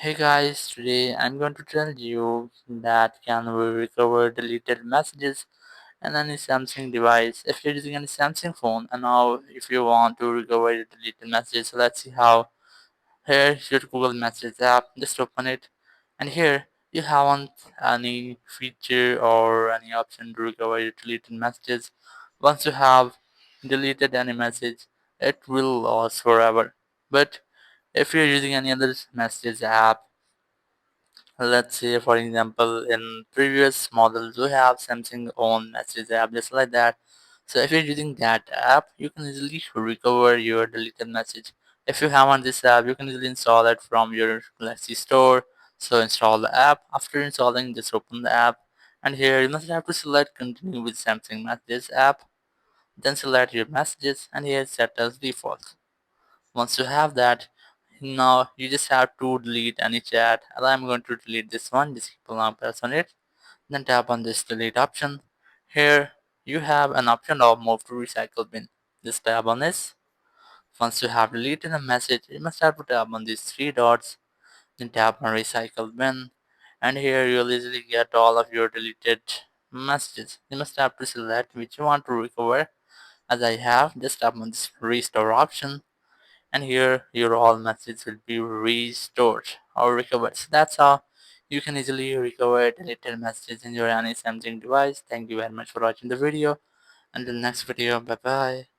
Hey guys, today I'm going to tell you that can we recover deleted messages on any Samsung device. If you're using any Samsung phone and now if you want to recover your deleted messages, so let's see how. Here's your Google Messages app, just open it, and here you haven't any feature or any option to recover your deleted messages. Once you have deleted any message, it will last forever. But if you're using any other messages app, let's say for example in previous models we have Samsung own message app just like that. So if you're using that app, you can easily recover your deleted message. If you have on this app, you can easily install it from your Galaxy store. So install the app. After installing, just open the app, and here you must have to select continue with Samsung messages app, then select your messages, and here set as default. Once you have that, now you just have to delete any chat. And I'm going to delete this one. Just keep a long press on it. Then tap on this delete option. Here you have an option of move to recycle bin. Just tap on this. Once you have deleted a message, you must have to tap on these three dots. Then tap on recycle bin. And here you'll easily get all of your deleted messages. You must have to select which you want to recover. As I have, just tap on this restore option, and here your all messages will be restored or recovered. So that's how you can easily recover deleted messages in your any Samsung device. Thank you very much for watching the video. Until next video, bye bye.